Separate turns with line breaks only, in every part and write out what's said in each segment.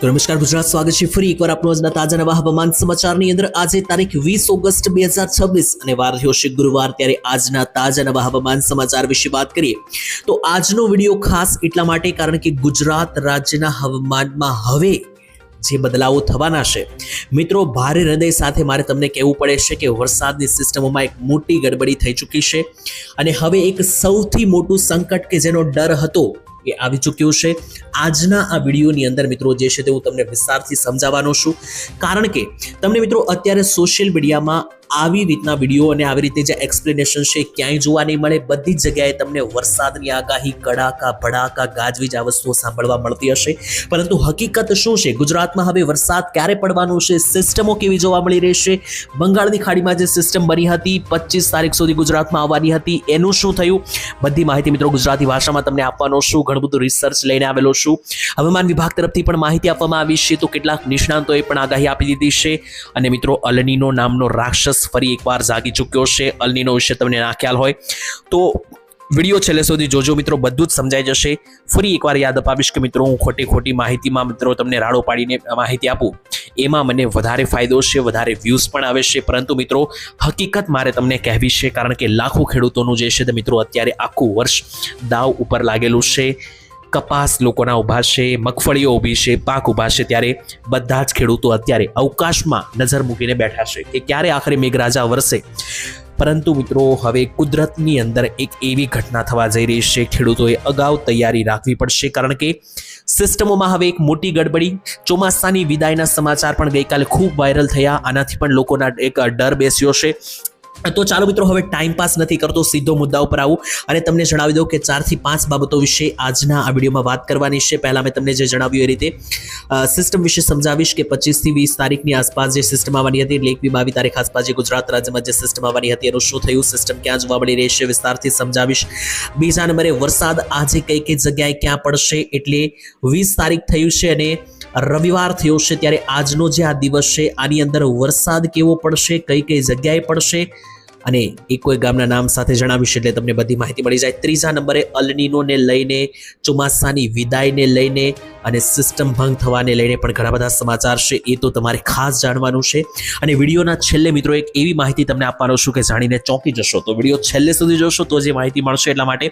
તો નમસ્કાર ગુજરાત, સ્વાગત છે ફરી એકવાર આપનો આજના તાજા નવા હવામાન સમાચારની અંદર। આજે તારીખ 20 ઓગસ્ટ 2026 અને વાર થયો છે ગુરુવાર। ત્યારે આજના તાજા નવા હવામાન સમાચાર વિશે વાત કરીએ તો આજનો વિડીયો ખાસ એટલા માટે કારણ કે ગુજરાત રાજ્યના હવામાનમાં હવે જે બદલાવો થવાના છે મિત્રો, ભારે હૃદય સાથે મારે તમને કહેવું પડે છે કે વરસાદની સિસ્ટમોમાં એક મોટી ગડબડી થઈ ચૂકી છે અને હવે એક સૌથી મોટું સંકટ કે જેનો ડર હતો એ આવી ચૂક્યું છે। આજના આ વિડીયોની અંદર મિત્રો જે છે તે હું તમને વિસ્તારથી સમજાવવાનો છું, કારણ કે તમને મિત્રો અત્યારે સોશિયલ મીડિયામાં આવી રીતના વિડીયો અને આવી રીતે જે એક્સપ્લેનેશન છે ક્યાંય જોવા નહીં મળે। બધી જ જગ્યાએ તમને વરસાદની આગાહી, કડાકા ભડાકા, ગાજવીજ આ વસ્તુઓ સાંભળવા મળતી હશે, પરંતુ હકીકત શું છે? ગુજરાતમાં હવે વરસાદ ક્યારે પડવાનો છે? સિસ્ટમો કેવી જોવા મળી રહેશે? બંગાળની ખાડીમાં જે સિસ્ટમ બની હતી 25 તારીખ સુધી ગુજરાતમાં આવવાની હતી, એનું શું થયું? બધી માહિતી મિત્રો ગુજરાતી ભાષામાં તમને આપવાનો છું। ઘણું બધું રિસર્ચ લઈને આવેલો છું। હવામાન વિભાગ તરફથી પણ માહિતી આપવામાં આવી છે, તો કેટલાક નિષ્ણાંતોએ પણ આગાહી આપી દીધી છે અને મિત્રો અલનીનો નામનો રાક્ષસ ફરી એકવાર જાગી ચૂક્યો છે। અલનીનો વિશે તમને ના ખ્યાલ હોય તો વિડીયો છેલ્લે સુધી જોજો મિત્રો, બધું જ સમજાઈ જશે। ફરી એકવાર યાદ અપાવીશ કે મિત્રો હું ખોટી માહિતીમાં મિત્રો તમને રાડો પાડીને માહિતી આપું એમાં મને વધારે ફાયદો છે, વધારે વ્યૂઝ પણ આવે છે, પરંતુ મિત્રો હકીકત મારે તમને કહેવી છે, કારણ કે લાખો ખેડૂતોનું જે છે તે મિત્રો અત્યારે આખું વર્ષ દાવ ઉપર લાગેલું છે। કપાસ લોકોના ઊભા છે, મગફળીઓ ઊભી છે, પાક ઊભા છે, ત્યારે બધા જ ખેડૂતો અત્યારે અવકાશમાં નજર મૂકીને બેઠા છે કે ક્યારે આખરે મેઘરાજા વરસે। પરંતુ મિત્રો હવે કુદરતની અંદર એક એવી ઘટના થવા જઈ રહી છે, ખેડૂતોએ અગાઉ તૈયારી રાખવી પડશે, કારણ કે સિસ્ટમોમાં હવે એક મોટી ગડબડી। ચોમાસાની વિદાયના સમાચાર પણ ગઈકાલે ખૂબ વાયરલ થયા, આનાથી પણ લોકોના એક ડર બેસ્યો છે। તો ચાલો મિત્રો હવે ટાઈમ પાસ નથી કરતો, સીધો મુદ્દા ઉપર આવું અને તમને જણાવી દઉં કે 4 થી 5 બાબતો વિશે આજના આ વિડીયોમાં વાત કરવાની છે। પહેલા મેં તમને જે જણાવ્યું એ રીતે સિસ્ટમ વિશે સમજાવીશ કે 25 થી 20 તારીખની આસપાસ જે સિસ્ટમ આવવાની હતી, એટલે 21-22 તારીખ આસપાસ જે ગુજરાત રાજ્યમાં જે સિસ્ટમ આવવાની હતી એનું શું થયું, સિસ્ટમ ક્યાં જોવા મળી રહી છે, વિસ્તારથી સમજાવીશ। બીજા નંબરે વરસાદ આજે કઈ જગ્યાએ ક્યાં પડશે, એટલે 20 તારીખ થયું છે અને રવિવાર થયો છે, ત્યારે આજનો જે આ દિવસ છે આની અંદર વરસાદ કેવો પડશે, કઈ જગ્યાએ પડશે અને એક કોઈ ગામના નામ સાથે જણાવીશ એટલે તમને બધી માહિતી મળી જાય। ત્રીજા નંબરે અલનીનોને લઈને, ચોમાસાની વિદાયને લઈને અને સિસ્ટમ ભંગ થવાને લઈને પણ ઘણા બધા સમાચાર છે, એ તો તમારે ખાસ જાણવાનું છે અને વિડીયોના છેલ્લે મિત્રો એક એવી માહિતી તમને આપવાનો છું કે જાણીને ચોંકી જશો, તો વિડીયો છેલ્લે સુધી જોશો તો જે માહિતી મળશે। એટલા માટે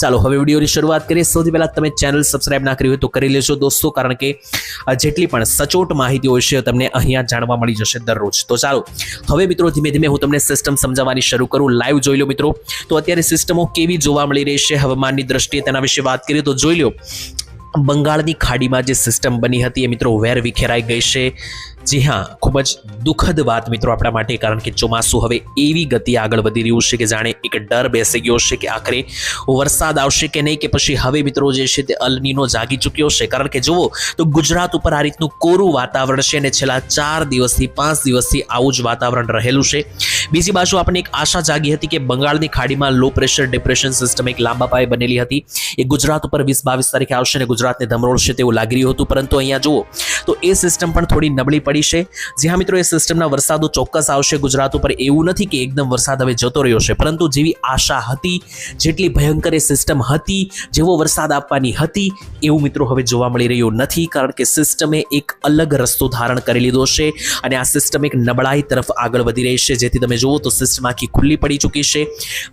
ચાલો હવે વિડીયોની શરૂઆત કરીએ। સૌથી પહેલાં તમે ચેનલ સબસ્ક્રાઇબ ના કરી હોય તો કરી લેજો દોસ્તો, કારણ કે જેટલી પણ સચોટ માહિતી હોય છે તમને અહીંયા જાણવા મળી જશે દરરોજ। તો ચાલો હવે મિત્રો ધીમે ધીમે હું તમને સિસ્ટમ સમજાવવા શરૂ કરું। લાઈવ જોઈ લો મિત્રો, તો અત્યારે સિસ્ટમો કેવી જોવા મળી રહી છે હવામાનની દ્રષ્ટિએ તેના વિશે વાત કરીએ તો જોઈ લો, બંગાળની ખાડીમાં જે સિસ્ટમ બની હતી એ મિત્રો વેર વિખેરાઈ ગઈ છે। જી હા, ખૂબ જ દુઃખદ વાત મિત્રો આપણા માટે, કારણ કે ચોમાસું હવે એવી ગતિ આગળ વધી રહ્યું છે કે જાણે એક ડર બેસી ગયો છે કે આખરે વરસાદ આવશે કે નહીં, કે પછી હવે મિત્રો જે છે તે અલનીનો જાગી ચૂક્યો છે। કારણ કે જુઓ તો ગુજરાત ઉપર આ રીતનું કોરું વાતાવરણ છે અને છેલ્લા 4 દિવસથી 5 દિવસથી આવું જ વાતાવરણ રહેલું છે। બીજી બાજુ આપણને એક આશા જાગી હતી કે બંગાળની ખાડીમાં લો પ્રેશર ડિપ્રેશન સિસ્ટમ એક લાંબા પાયે બનેલી હતી, એ ગુજરાત ઉપર 20-22 તારીખે આવશે અને ગુજરાતને ધમરોળશે તેવું લાગી રહ્યું હતું, પરંતુ અહીંયા જુઓ તો એ સિસ્ટમ પણ થોડી નબળી પડી છે। જી હા મિત્રો, એ સિસ્ટમના વરસાદો ચોક્કસ આવશે ગુજરાત ઉપર, એવું નથી કે એકદમ વરસાદ હવે જતો રહ્યો છે, પરંતુ જેવી આશા હતી, જેટલી ભયંકર એ સિસ્ટમ હતી, જેવો વરસાદ આપવાની હતી એવું મિત્રો હવે જોવા મળી રહ્યું નથી, કારણ કે સિસ્ટમે એક અલગ રસ્તો ધારણ કરી લીધો છે અને આ સિસ્ટમ એક નબળાઈ તરફ આગળ વધી રહી છે, જેથી તમે જુઓ તો સિસ્ટમ આખી ખુલ્લી પડી ચૂકી છે।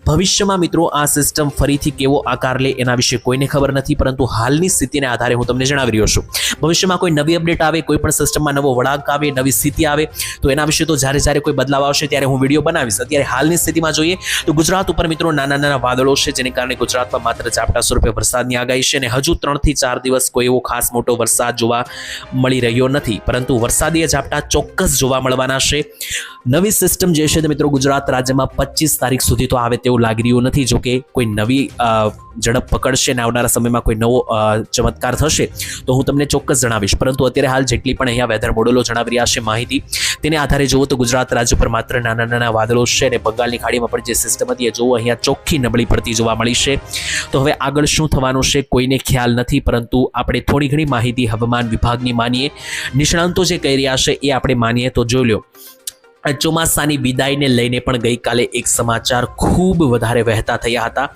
ભવિષ્યમાં મિત્રો આ સિસ્ટમ ફરીથી કેવો આકાર લે એના વિશે કોઈને ખબર નથી, પરંતુ હાલની સ્થિતિને આધારે હું તમને જણાવી રહ્યો છું। ભવિષ્યમાં કોઈ નવી અપડેટ આવે, કોઈ પણ સિસ્ટમમાં નવો વળાંક આવે, નવી સ્થિતિ આવે તો એના વિશે તો જ્યારે કોઈ બદલાવ આવશે ત્યારે હું વિડીયો બનાવીશ। અત્યારે હાલની સ્થિતિમાં જોઈએ તો ગુજરાત ઉપર મિત્રો નાના વાદળો છે, જેને કારણે ગુજરાતમાં માત્ર ઝાપટા સ્વરૂપે વરસાદની આગાહી છે અને હજુ 3 થી 4 દિવસ કોઈ એવો ખાસ મોટો વરસાદ જોવા મળી રહ્યો નથી, પરંતુ વરસાદીય ઝાપટા ચોક્કસ જોવા મળવાના છે। નવી સિસ્ટમ જે છે તે મિત્રો ગુજરાત રાજ્યમાં 25 તારીખ સુધી તો આવે તેવું લાગી રહ્યું નથી, જોકે કોઈ નવી ઝડપ પકડશે અને આવનારા સમયમાં કોઈ નવો ચમત્કાર થશે તો હું તમને ચોક્કસ જણાવીશ, પરંતુ અત્યારે હાલ જેટલી પણ અહીંયા વેધર મોડેલો જણાવી રહ્યા છે માહિતી, તેને આધારે જુઓ તો ગુજરાત રાજ્ય પર માત્ર નાના વાદળો છે અને બંગાળની ખાડીમાં પણ જે સિસ્ટમ હતી એ જુઓ અહીંયા ચોખ્ખી નબળી પડતી જોવા મળી છે। તો હવે આગળ શું થવાનું છે કોઈને ખ્યાલ નથી, પરંતુ આપણે થોડી ઘણી માહિતી હવામાન વિભાગની માનીએ, નિષ્ણાંતો જે કહી રહ્યા છે એ આપણે માનીએ તો જોઈ લો। ચોમાસાની વિદાયને લઈને પણ ગઈકાલે એક સમાચાર ખૂબ વધારે વહેતા થયા હતા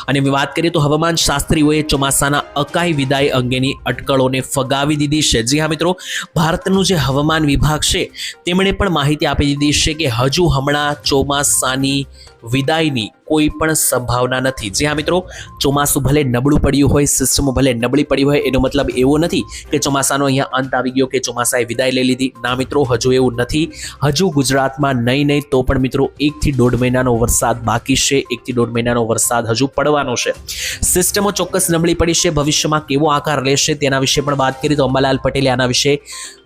અને વાત કરીએ તો હવામાન શાસ્ત્રીઓએ ચોમાસાના અકાઈ વિદાય અંગેની અટકળોને ફગાવી દીધી છે. જી હા મિત્રો, ભારતનું જે હવામાન વિભાગ છે તેમણે પણ માહિતી આપી દીધી છે કે હજુ હમણાં ચોમાસાની વિદાયની કોઈ પણ સંભાવના નથી. જી હા મિત્રો, ચોમાસું ભલે નબળું પડ્યું હોય, સિસ્ટમો ભલે નબળી પડી હોય, એનો મતલબ એવો નથી કે ચોમાસાનો અહીંયા અંત આવી ગયો, કે ચોમાસાએ વિદાય લઈ લીધી. ના મિત્રો, હજુ એવું નથી. હજુ ગુજરાતમાં નહીં તો પણ મિત્રો 1 થી 1.5 મહિનાનો વરસાદ બાકી છે. 1 થી 1.5 મહિનાનો વરસાદ હજુ પડવાનો છે. સિસ્ટમો ચોક્કસ નબળી પડી છે. ભવિષ્યમાં કેવો આકાર લેશે તેના વિશે પણ વાત કરી તો અંબાલાલ પટેલે આના વિશે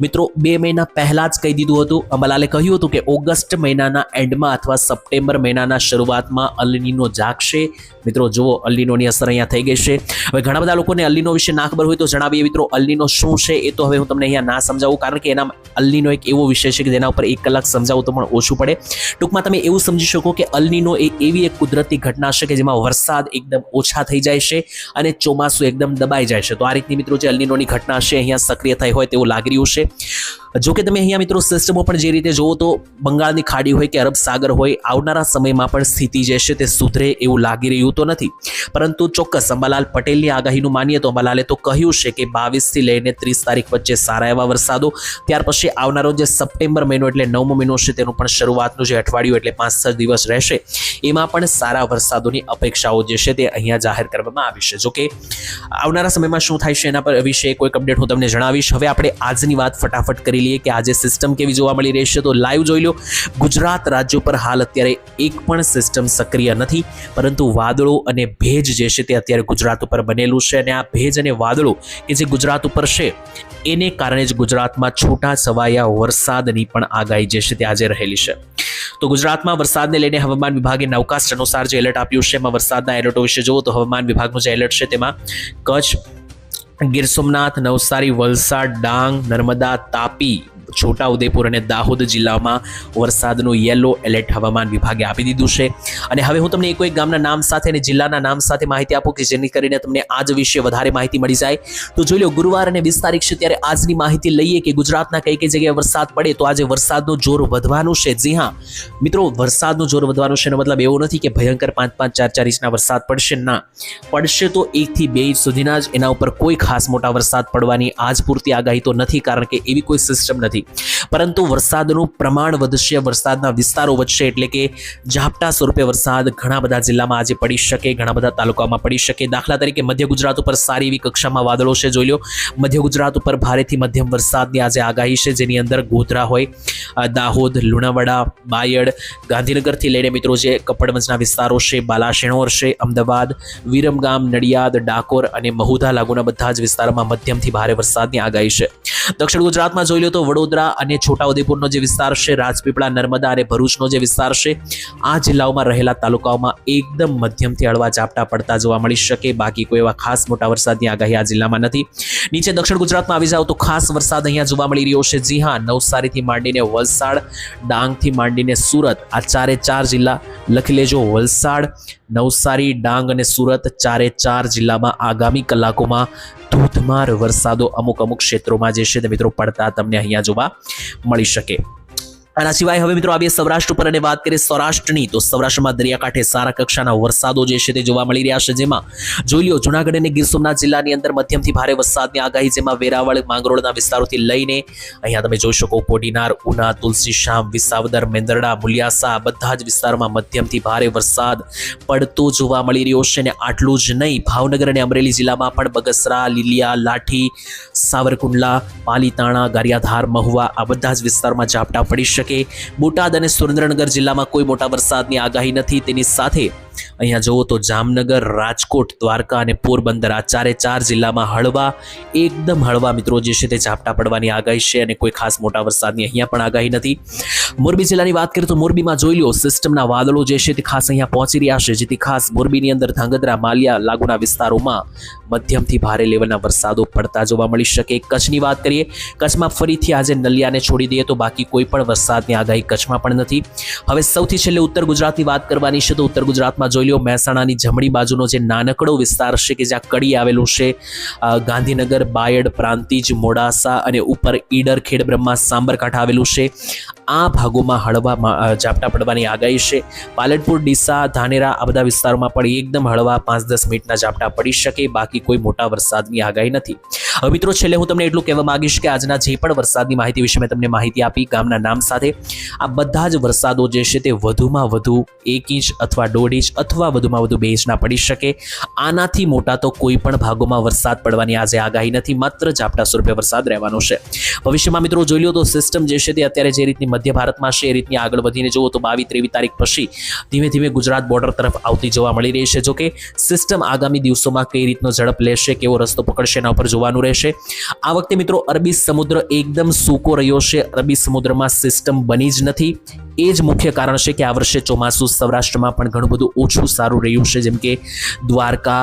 મિત્રો 2 મહિના પહેલા જ કહી દીધું હતું. અંબાલાલે કહ્યું હતું કે ઓગસ્ટ મહિનાના એન્ડમાં અથવા સપ્ટેમ્બર મહિનાના શરૂઆતમાં અલનીનો જાગશે. મિત્રો જુઓ, અલનીનોની અસર અહીંયા થઈ ગઈ છે. હવે ઘણા બધા લોકોને અલનીનો વિશે ના ખબર હોય તો જણાવીએ મિત્રો, અલનીનો શું છે એ તો હવે હું તમને અહીંયા ના સમજાવું, કારણ કે એના અલનીનો એક એવો વિષય છે કે જેના ઉપર 1 કલાક સમજાવું તો પણ ઓછું પડે. ટૂંકમાં તમે એવું સમજી શકો કે અલનીનો એ એવી એક કુદરતી ઘટના છે કે જેમાં વરસાદ એકદમ ઓછા થઈ જાય છે અને ચોમાસું એકદમ દબાઈ જાય છે. તો આ રીતની મિત્રો જે અલનીનોની ઘટના છે અહીંયા સક્રિય થઈ હોય તેવું લાગી રહ્યું છે. જો કે તમે અહીંયા મિત્રો સિસ્ટમો પણ જે રીતે જુઓ તો બંગાળની ખાડી હોય કે અરબ સાગર હોય, આવનારા સમયમાં પણ સ્થિતિ જે છે તે સુધરે એવું લાગી રહ્યું તો નથી. પરંતુ ચોક્કસ અંબાલાલ પટેલની આગાહીનું માનીએ તો અંબાલાલે તો કહ્યું છે કે 22 થી લઈને 30 તારીખ વચ્ચે સારા એવા વરસાદો, ત્યાર પછી આવનારો જે સપ્ટેમ્બર મહિનો એટલે 9મો મહિનો છે તેનું પણ શરૂઆતનું જે અઠવાડિયું એટલે 5-6 દિવસ રહેશે, એમાં પણ સારા વરસાદોની અપેક્ષાઓ જે છે તે અહીંયા જાહેર કરવામાં આવી છે. જો કે આવનારા સમયમાં શું થાય છે એના પર વિશે કોઈક અપડેટ હું તમને જણાવીશ. હવે આપણે આજની વાત ફટાફટ કરી લઈએ કે આજે સિસ્ટમ કેવી જોવા મળી રહી છે. તો લાઈવ જોઈ લો, ગુજરાત રાજ્ય પર હાલ અત્યારે એક પણ સિસ્ટમ સક્રિય નથી, પરંતુ વાદળો અને ભેજ જે છે તે અત્યારે ગુજરાત ઉપર બનેલું છે. અને આ ભેજ અને વાદળો કે જે ગુજરાત ઉપર છે એને કારણે જ ગુજરાતમાં છૂટા છવાયા વરસાદની પણ આગાહી જે છે તે આજે રહેલી છે. તો ગુજરાતમાં વરસાદને લઈને હવામાન વિભાગે નવકાસ્ટ અનુસાર જે એલર્ટ આપ્યું છે, એમાં વરસાદના એલર્ટો વિશે જુઓ તો હવામાન વિભાગનું જે એલર્ટ છે તેમાં કચ્છ, ગીર સોમનાથ, નવસારી, વલસાડ, ડાંગ, નર્મદા, તાપી, છોટાઉદેપુર અને દાહોદ જિલ્લામાં વરસાદનું યલો એલર્ટ હવામાન વિભાગે આપી દીધું છે. અને હવે હું તમને એક ગામના નામ સાથે અને જિલ્લાના નામ સાથે માહિતી આપું કે જેની કરીને તમને આજ વિશે વધારે માહિતી મળી જાય. તો જોઈ લો, ગુરુવાર અને 20 તારીખ છે ત્યારે આજની માહિતી લઈએ કે ગુજરાતના કઈ કઈ જગ્યાએ વરસાદ પડે. તો આજે વરસાદનું જોર વધવાનું છે. જી હા મિત્રો, વરસાદનું જોર વધવાનું છે એનો મતલબ એવો નથી કે ભયંકર 5-5, 4-4 ઇંચના વરસાદ પડશે. ના, પડશે તો 1 થી 2 ઇંચ સુધીના જ. એના ઉપર કોઈ ખાસ મોટા વરસાદ પડવાની આજ પૂરતી આગાહી તો નથી, કારણ કે એવી કોઈ સિસ્ટમ નથી. પરંતુ વરસાદનું પ્રમાણ વધશે, વરસાદના વિસ્તારો વધશે, એટલે કે ઝાપટા સ્વરૂપે વરસાદ ઘણા બધા જિલ્લામાં આજે પડી શકે, ઘણા બધા તાલુકામાં પડી શકે. દાખલા તરીકે મધ્ય ગુજરાત ઉપર સારી એવી કક્ષામાં વાદળો છે. જોઈ લો, મધ્ય ગુજરાત ઉપર ભારેથી મધ્યમ વરસાદની આજે આગાહી છે, જેની અંદર ગોધરા હોય, દાહોદ, લુણાવાડા, બાયડ, ગાંધીનગરથી લઈને મિત્રો જે કપડવંજના વિસ્તારો છે, બાલાશેણોર છે, અમદાવાદ, વિરમગામ, નડિયાદ, ડાકોર અને મહુધા લાગુના બધા જ વિસ્તારોમાં મધ્યમથી ભારે વરસાદની આગાહી છે. દક્ષિણ ગુજરાતમાં જોઈ લો તો વડોદરા અને છોટાઉદેપુરનો જે વિસ્તાર છે, રાજપીપળા, નર્મદા અને ભરૂચનો જે વિસ્તાર છે, આ જિલ્લાઓમાં રહેલા તાલુકાઓમાં એકદમ મધ્યમથી હળવા ઝાપટા પડતા જોવા મળી શકે. બાકી કોઈ એવા ખાસ મોટા વરસાદની આગાહી આ જિલ્લામાં નથી. નીચે દક્ષિણ ગુજરાતમાં આવી જાવ તો ખાસ વરસાદ અહીંયા જોવા મળી રહ્યો છે. જી હા, નવસારીથી માંડીને વલસાડ, ડાંગથી માંડીને સુરત, આ 4 જિલ્લા લખી લેજો. વલસાડ, નવસારી, ડાંગ અને સુરત 4 જિલ્લામાં આગામી કલાકોમાં ધોધમાર વરસાદો અમુક ક્ષેત્રોમાં જે છે તે મિત્રો પડતા તમને અહીંયા જોવા મળી શકે. આના સિવાય હવે મિત્રો આવીએ સૌરાષ્ટ્ર ઉપર અને વાત કરીએ સૌરાષ્ટ્રની. તો સૌરાષ્ટ્રમાં દરિયાકાંઠે સારા કક્ષાના વરસાદો જે છે તે જોવા મળી રહ્યા છે. જેમાં જોઈ લો, જુનાગઢ અને ગીર સોમનાથ જિલ્લાની અંદર મધ્યમથી ભારે વરસાદની આગાહી, જેમાં વેરાવળ, માંગરોળના વિસ્તારોથી લઈને અહીંયા તમે જોઈ શકો કોડીનાર, ઉના, તુલસીશ્યામ, વિસાવદર, મેંદરડા, મુલિયાસા, બધા જ વિસ્તારોમાં મધ્યમથી ભારે વરસાદ પડતો જોવા મળી રહ્યો છે. અને આટલું જ નહીં, ભાવનગર અને અમરેલી જિલ્લામાં પણ બગસરા, લીલિયા, લાઠી, સાવરકુંડલા, પાલીતાણા, ગારિયાધાર, મહુવા આ બધા જ વિસ્તારોમાં ઝાપટા પડી શકે. બોટાદ અને સુરેન્દ્રનગર જિલ્લામાં કોઈ મોટા વરસાદની આગાહી નથી. તેની સાથે અહીંયા જુઓ તો જામનગર, રાજકોટ, દ્વારકા અને પોરબંદર આ 4 જિલ્લામાં એકદમ હળવા મિત્રો જે છે તે ઝાપટા પડવાની આગાહી છે. અને કોઈ ખાસ મોટા વરસાદની અહીંયા પણ આગાહી નથી. મોરબી જિલ્લાની વાત કરીએ તો મોરબીમાં જોઈ લો, સિસ્ટમના વાદળો જે છે તે ખાસ અહીંયા પહોંચી રહ્યા છે, જેથી ખાસ મોરબીની અંદર ધાંગધ્રા, માલિયા લાગુના વિસ્તારોમાં મધ્યમથી ભારે લેવલના વરસાદો પડતા જોવા મળી શકે. કચ્છની વાત કરીએ, કચ્છમાં ફરીથી આજે નલિયાને છોડી દઈએ તો બાકી કોઈ પણ વરસાદની આગાહી કચ્છમાં પણ નથી. હવે સૌથી છેલ્લે ઉત્તર ગુજરાતની વાત કરવાની છે. તો ઉત્તર ગુજરાતમાં જોઈ લો, મહેસાણાની જમણી બાજુનો જે નાનકડો વિસ્તાર છે કે જ્યાં કડી આવેલું છે, ગાંધીનગર, બાયડ, પ્રાંતિજ, મોડાસા અને ઉપર ઈડર, ખેડબ્રહ્મા, સાબરકાંઠા આવેલું છે,
આ ભાગોમાં હળવા ઝાપટા પડવાની આગાહી છે. પાલનપુર, ડીસા, ધાનેરા આ બધા વિસ્તારોમાં પણ એકદમ હળવા 5-10 મિનિટના ઝાપટા પડી શકે, બાકી કોઈ મોટા વરસાદની આગાહી નથી. હવે મિત્રો છેલ્લે હું તમને એટલું કહેવા માંગીશ કે આજના જે પણ વરસાદની માહિતી વિશે મેં તમને માહિતી આપી ગામના નામ સાથે, આ બધા જ વરસાદો જે છે તે વધુમાં વધુ 1 ઇંચ અથવા 1.5 ઇંચ અથવા વધુમાં વધુ 2 ઇંચના પડી શકે. આનાથી મોટા તો કોઈ પણ ભાગોમાં વરસાદ પડવાની આજે આગાહી નથી, માત્ર ઝાપટા સ્વરૂપે વરસાદ રહેવાનો છે. ભવિષ્યમાં મિત્રો જોઈ લો તો સિસ્ટમ જે છે તે અત્યારે જે રીતની મધ્ય ભારતમાં છે એ રીતની આગળ વધીને જુઓ તો 22-23 તારીખ પછી ધીમે ધીમે ગુજરાત બોર્ડર તરફ આવતી જોવા મળી રહી છે. જોકે સિસ્ટમ આગામી દિવસોમાં કઈ રીતનો ઝડપ લેશે, કેવો રસ્તો પકડશે એના ઉપર જોવાનું રહેશે. આ વખતે મિત્રો અરબી સમુદ્ર એકદમ સૂકો રહ્યો છે, અરબી સમુદ્રમાં સિસ્ટમ બની જ નથી. એ જ મુખ્ય કારણ છે કે આ વર્ષે ચોમાસું સૌરાષ્ટ્રમાં પણ ઘણું બધું ઓછું સારું રહ્યું છે, જેમ કે દ્વારકા,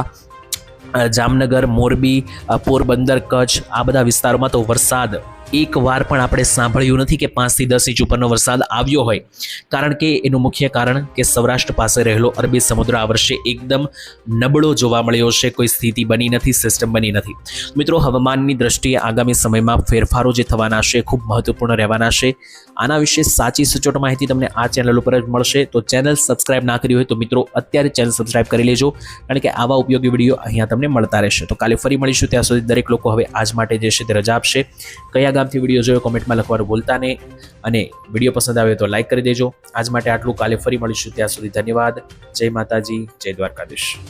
જામનગર, મોરબી, પોરબંદર, કચ્છ આ બધા વિસ્તારોમાં તો વરસાદ એક વાર પણ આપણે સાંભળ્યું નથી કે 5 થી 10 ઇંચ ઉપરનો વરસાદ આવ્યો હોય. કારણ કે એનું મુખ્ય કારણ કે સૌરાષ્ટ્ર પાસે રહેલો અરબી સમુદ્ર આ વર્ષે એકદમ નબળો જોવા મળ્યો છે, કોઈ સ્થિતિ બની નથી, સિસ્ટમ બની નથી. મિત્રો હવામાનની દ્રષ્ટિએ આગામી સમયમાં ફેરફારો જે થવાના છે ખૂબ મહત્વપૂર્ણ રહેવાના છે. આના વિશે સાચી સચોટ માહિતી તમને આ ચેનલ ઉપર જ મળશે. તો ચેનલ સબસ્ક્રાઇબ ના કરી હોય તો મિત્રો અત્યારે ચેનલ સબસ્ક્રાઇબ કરી લેજો, કારણ કે આવા ઉપયોગી વિડીયો અહીંયા તમને મળતા રહેશે. તો કાલે ફરી મળીશું, ત્યાં સુધી દરેક લોકો હવે આજ માટે જે છે તે રજા આપશે. કયા ગામથી વિડીયો જોયો કોમેન્ટમાં લખવાનું ભૂલતા નહીં, અને વિડીયો પસંદ આવે તો લાઈક કરી દેજો. આજ માટે આટલું, કાલે ફરી મળીશું, ત્યાં સુધી ધન્યવાદ. જય માતાજી, જય દ્વારકાધીશ.